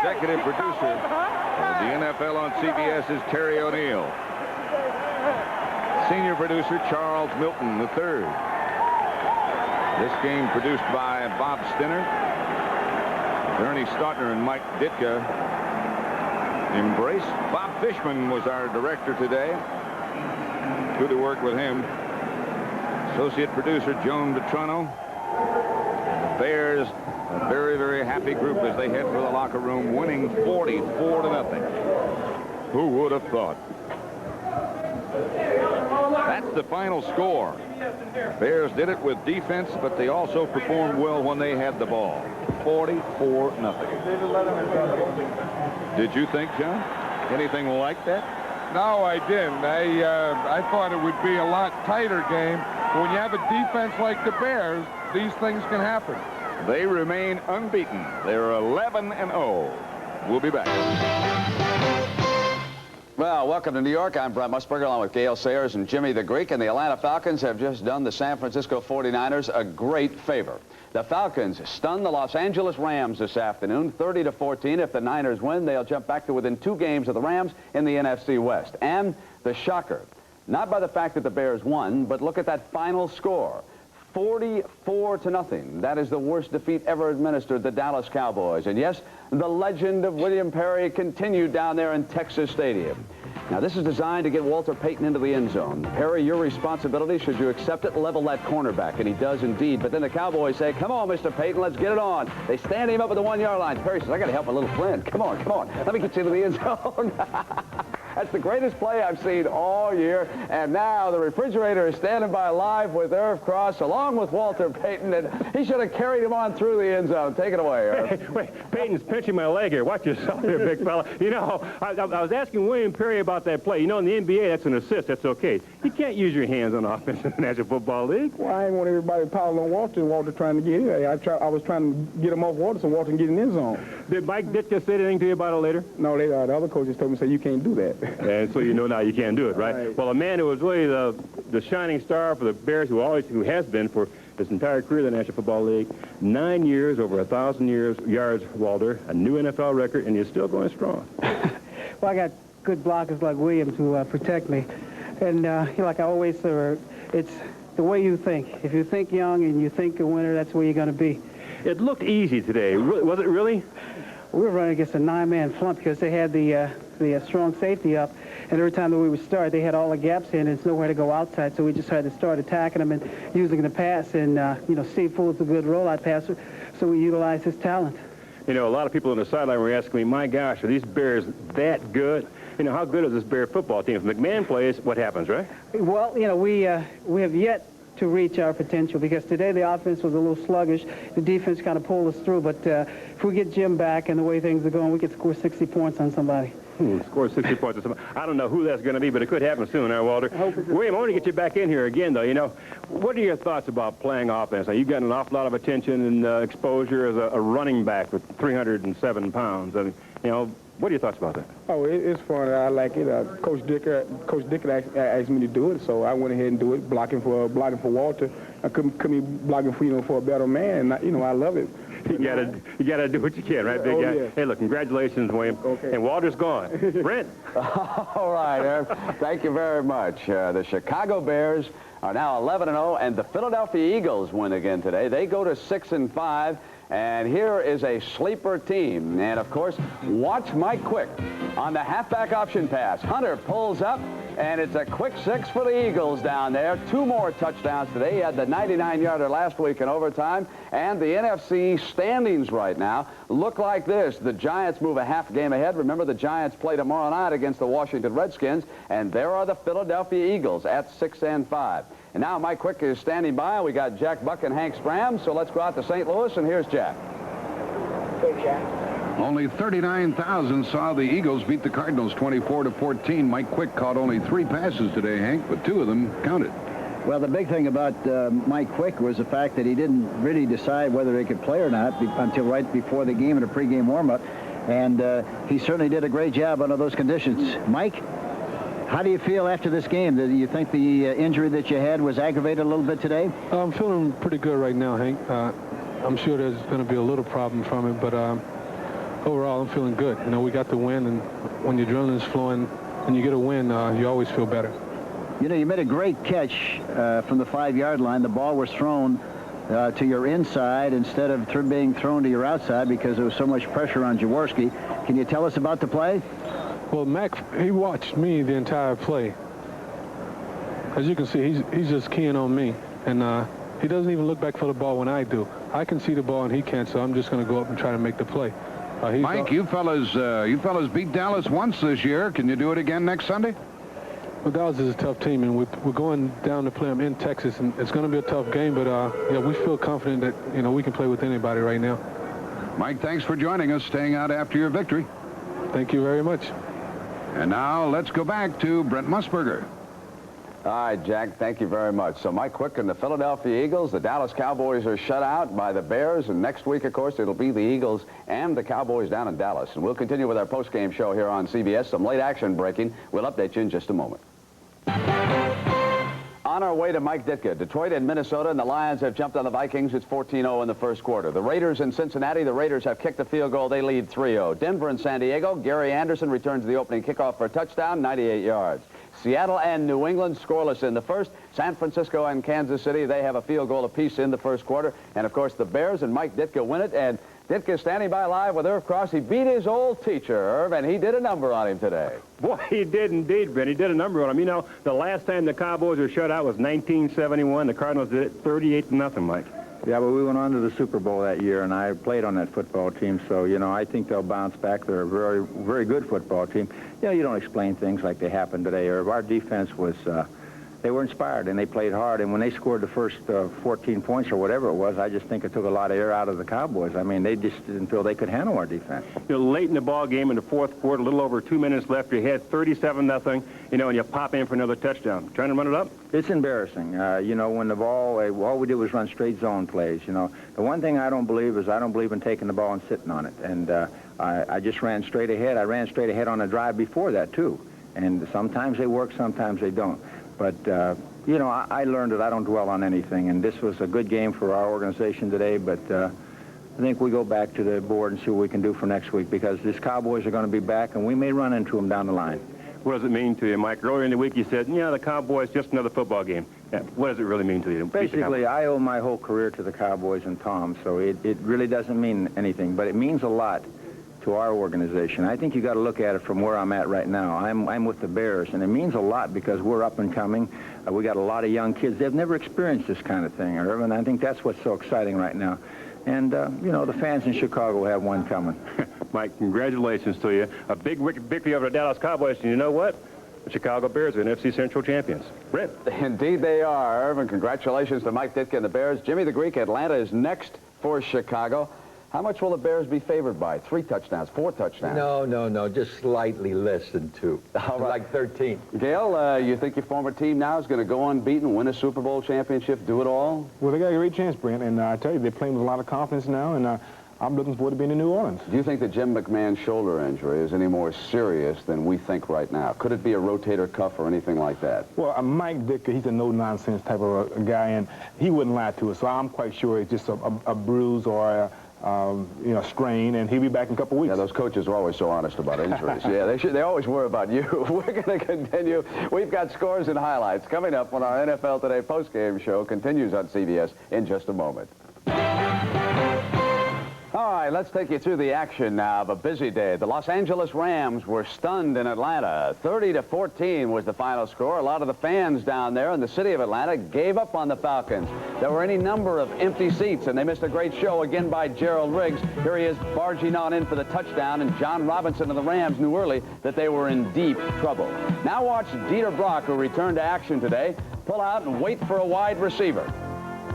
executive producer of the NFL on CBS is Terry O'Neill. Senior producer Charles Milton III. This game produced by Bob Stinner, Ernie Stautner, and Mike Ditka. Embrace. Bob Fishman was our director today. Good to work with him. Associate producer Joan Vetrano. The Bears, a very, very happy group as they head for the locker room, winning 44-0. Who would have thought? That's the final score. Bears did it with defense, but they also performed well when they had the ball. 44-0. Did you think, John, anything like that? No, I didn't. I thought it would be a lot tighter game. When you have a defense like the Bears, these things can happen. They remain unbeaten. They're 11-0. We'll be back. Well, welcome to New York. I'm Brent Musburger along with Gale Sayers and Jimmy the Greek. And the Atlanta Falcons have just done the San Francisco 49ers a great favor. The Falcons stunned the Los Angeles Rams this afternoon, 30-14. If the Niners win, they'll jump back to within 2 games of the Rams in the NFC West. And the shocker, not by the fact that the Bears won, but look at that final score. 44-0. That is the worst defeat ever administered the Dallas Cowboys. And yes, the legend of William Perry continued down there in Texas Stadium. Now, this is designed to get Walter Payton into the end zone. Perry, your responsibility, should you accept it, level that cornerback. And he does indeed. But then the Cowboys say, come on, Mr. Payton, let's get it on. They stand him up at the 1-yard line. Perry says, I got to help my little friend. Come on, come on. Let me get you to the end zone. That's the greatest play I've seen all year. And now the refrigerator is standing by live with Irv Cross along with Walter Payton. And he should have carried him on through the end zone. Take it away, Irv. Hey, wait, Payton's pinching my leg here. Watch yourself here, big fella. You know, I was asking William Perry about that play. You know, in the NBA, that's an assist. That's okay. You can't use your hands on offense in the National Football League. Well, I didn't want everybody piling on Walter and Walter trying to get in. I was trying to get him off Walter so Walter can get in the end zone. Did Mike Ditka say anything to you about it later? No, the other coaches told me, say, you can't do that. And so you know now you can't do it, right? Well, a man who was really the shining star for the Bears, who has been for his entire career in the National Football League, 9 years, over 1,000 yards, Walter, a new NFL record, and you're still going strong. Well, I got good blockers like Williams who protect me. And like I always say, it's the way you think. If you think young and you think a winner, that's where you're going to be. It looked easy today. Was it really? We were running against a 9-man front because they had the strong safety up. And every time that we would start, they had all the gaps in, and there's nowhere to go outside. So we just had to start attacking them and using the pass. And, you know, Steve Foole's a good rollout passer, so we utilized his talent. You know, a lot of people on the sideline were asking me, my gosh, are these Bears that good? You know, how good is this Bear football team? If McMahon plays, what happens, right? Well, you know, we have yet to reach our potential because today the offense was a little sluggish. The defense kind of pulled us through. But if we get Jim back and the way things are going, we could score 60 points on somebody. Score 60 points on somebody. I don't know who that's going to be, but it could happen soon, huh, Walter? William, I want to get you back in here again, though. You know, what are your thoughts about playing offense? Now, you've got an awful lot of attention and exposure as a running back with 307 pounds. I mean, you know, what are your thoughts about that? Oh, it's fun. I like it. Coach Dick asked me to do it, so I went ahead and do it, blocking for Walter. I couldn't be blocking for a better man, and you know, I love it. You gotta do what you can, right, big guy? Yeah. Hey, look, congratulations, William. Okay. And Walter's gone. Brent. All right, Irv. Thank you very much. The Chicago Bears are now 11-0, and the Philadelphia Eagles win again today. They go to 6-5. And here is a sleeper team. And, of course, watch Mike Quick on the halfback option pass. Hunter pulls up, and it's a quick 6 for the Eagles down there. 2 more touchdowns today. He had the 99-yarder last week in overtime. And the NFC standings right now look like this. The Giants move a half game ahead. Remember, the Giants play tomorrow night against the Washington Redskins. And there are the Philadelphia Eagles at 6-5. And now Mike Quick is standing by. We got Jack Buck and Hank Stram. So let's go out to St. Louis, and here's Jack. Hey, Jack. Only 39,000 saw the Eagles beat the Cardinals 24-14. Mike Quick caught only 3 passes today, Hank, but 2 of them counted. Well, the big thing about Mike Quick was the fact that he didn't really decide whether he could play or not until right before the game in a pregame warm-up. And he certainly did a great job under those conditions. Mike? How do you feel after this game? Do you think the injury that you had was aggravated a little bit today? I'm feeling pretty good right now, Hank. I'm sure there's going to be a little problem from it, but overall, I'm feeling good. You know, we got the win, and when your adrenaline is flowing and you get a win, you always feel better. You know, you made a great catch from the 5-yard line. The ball was thrown to your inside instead of being thrown to your outside because there was so much pressure on Jaworski. Can you tell us about the play? Well, Mac, he watched me the entire play. As you can see, he's just keying on me, and he doesn't even look back for the ball when I do. I can see the ball and he can't, so I'm just going to go up and try to make the play. Mike, you fellas beat Dallas once this year. Can you do it again next Sunday? Well, Dallas is a tough team, and we're going down to play them in Texas, and it's going to be a tough game, but yeah, we feel confident that, you know, we can play with anybody right now. Mike, thanks for joining us, staying out after your victory. Thank you very much. And now let's go back to Brent Musburger. All right, Jack, thank you very much. So Mike Quick and the Philadelphia Eagles, the Dallas Cowboys are shut out by the Bears, and next week, of course, it'll be the Eagles and the Cowboys down in Dallas. And we'll continue with our post-game show here on CBS. Some late action breaking. We'll update you in just a moment. On our way to Mike Ditka, Detroit and Minnesota, and the Lions have jumped on the Vikings. It's 14-0 in the first quarter. The Raiders in Cincinnati, the Raiders have kicked the field goal. They lead 3-0. Denver and San Diego, Gary Anderson returns the opening kickoff for a touchdown, 98 yards. Seattle and New England scoreless in the first. San Francisco and Kansas City, they have a field goal apiece in the first quarter. And, of course, the Bears and Mike Ditka win it. And Ditka standing by live with Irv Cross. He beat his old teacher, Irv, and he did a number on him today. Boy, he did indeed, Brent. He did a number on him. You know, the last time the Cowboys were shut out was 1971. The Cardinals did it 38-0, Mike. Yeah, but we went on to the Super Bowl that year, and I played on that football team. So, you know, I think they'll bounce back. They're a very, very good football team. You know, you don't explain things like they happened today. Our defense was, they were inspired, and they played hard. And when they scored the first 14 points or whatever it was, I just think it took a lot of air out of the Cowboys. I mean, they just didn't feel they could handle our defense. You know, late in the ball game in the fourth quarter, a little over 2 minutes left, you had 37-0, you know, and you pop in for another touchdown. Trying to run it up? It's embarrassing. You know, when the ball, all we did was run straight zone plays, you know. The one thing I don't believe is I don't believe in taking the ball and sitting on it. And I just ran straight ahead. I ran straight ahead on a drive before that, too. And sometimes they work, sometimes they don't. But, you know, I learned that I don't dwell on anything. And this was a good game for our organization today. But I think we go back to the board and see what we can do for next week, because these Cowboys are going to be back, and we may run into them down the line. What does it mean to you, Mike? Earlier in the week you said, yeah, the Cowboys, just another football game. Yeah, what does it really mean to you? Basically, I owe my whole career to the Cowboys and Tom, so it really doesn't mean anything, but it means a lot to our organization. I think you got to look at it from where I'm at right now. I'm with the Bears, and it means a lot because we're up and coming. We got a lot of young kids. They've never experienced this kind of thing, Irv, and I think that's what's so exciting right now. And, you know, the fans in Chicago have one coming. Mike, congratulations to you. A big victory over the Dallas Cowboys, and you know what? The Chicago Bears are NFC Central champions. Brent. Indeed they are, Irv, and congratulations to Mike Ditka and the Bears. Jimmy the Greek, Atlanta is next for Chicago. How much will the Bears be favored by? 3 touchdowns, 4 touchdowns? No, just slightly less than 2. All right. Like 13. Gail, you think your former team now is going to go unbeaten, win a Super Bowl championship, do it all? Well, they got a great chance, Brent, and I tell you, they're playing with a lot of confidence now, and I'm looking forward to being in New Orleans. Do you think that Jim McMahon's shoulder injury is any more serious than we think right now? Could it be a rotator cuff or anything like that? Well, Mike Ditka, he's a no-nonsense type of a guy, and he wouldn't lie to us, so I'm quite sure it's just a bruise or you know, strain, and he'll be back in a couple weeks. Yeah, those coaches are always so honest about injuries. Yeah, they always worry about you. We're going to continue. We've got scores and highlights coming up when our NFL Today postgame show continues on CBS in just a moment. All right, let's take you through the action now of a busy day. The Los Angeles Rams were stunned in Atlanta. 30-14 was the final score. A lot of the fans down there in the city of Atlanta gave up on the Falcons. There were any number of empty seats, and they missed a great show again by Gerald Riggs. Here he is barging on in for the touchdown, and John Robinson of the Rams knew early that they were in deep trouble. Now watch Dieter Brock, who returned to action today, pull out and wait for a wide receiver.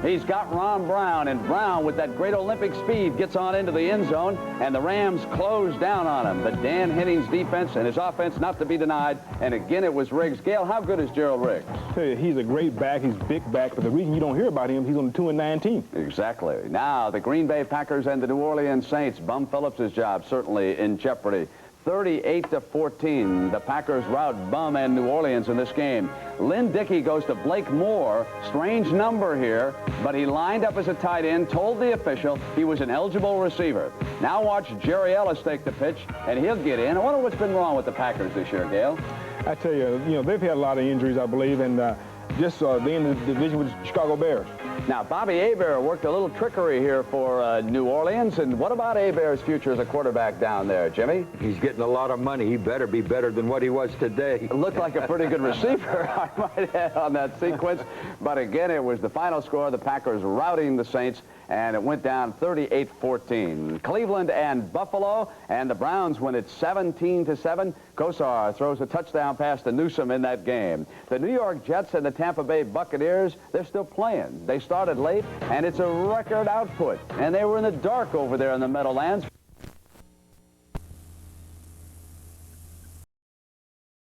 He's got Ron Brown, and Brown, with that great Olympic speed, gets on into the end zone, and the Rams close down on him. But Dan Henning's defense and his offense not to be denied, and again it was Riggs. Gail, how good is Gerald Riggs? I tell you, he's a great back. He's a big back, but the reason you don't hear about him, he's on the 2-19. Exactly. Now, the Green Bay Packers and the New Orleans Saints. Bum Phillips' job certainly in jeopardy. 38-14. The Packers rout Bum and New Orleans in this game. Lynn Dickey goes to Blake Moore. Strange number here, but he lined up as a tight end, told the official he was an eligible receiver. Now watch Jerry Ellis take the pitch, and he'll get in. I wonder what's been wrong with the Packers this year, Gail. I tell you, they've had a lot of injuries, I believe, and just the end of the division with the Chicago Bears. Now, Bobby Hebert worked a little trickery here for New Orleans. And what about Hebert's future as a quarterback down there, Jimmy? He's getting a lot of money. He better be better than what he was today. It looked like a pretty good receiver, I might add, on that sequence. But again, it was the final score, the Packers routing the Saints, and it went down 38-14. Cleveland and Buffalo, and the Browns win it 17-7. Kosar throws a touchdown pass to Newsome in that game. The New York Jets and the Tampa Bay Buccaneers, they're still playing. They started late, and it's a record output. And they were in the dark over there in the Meadowlands.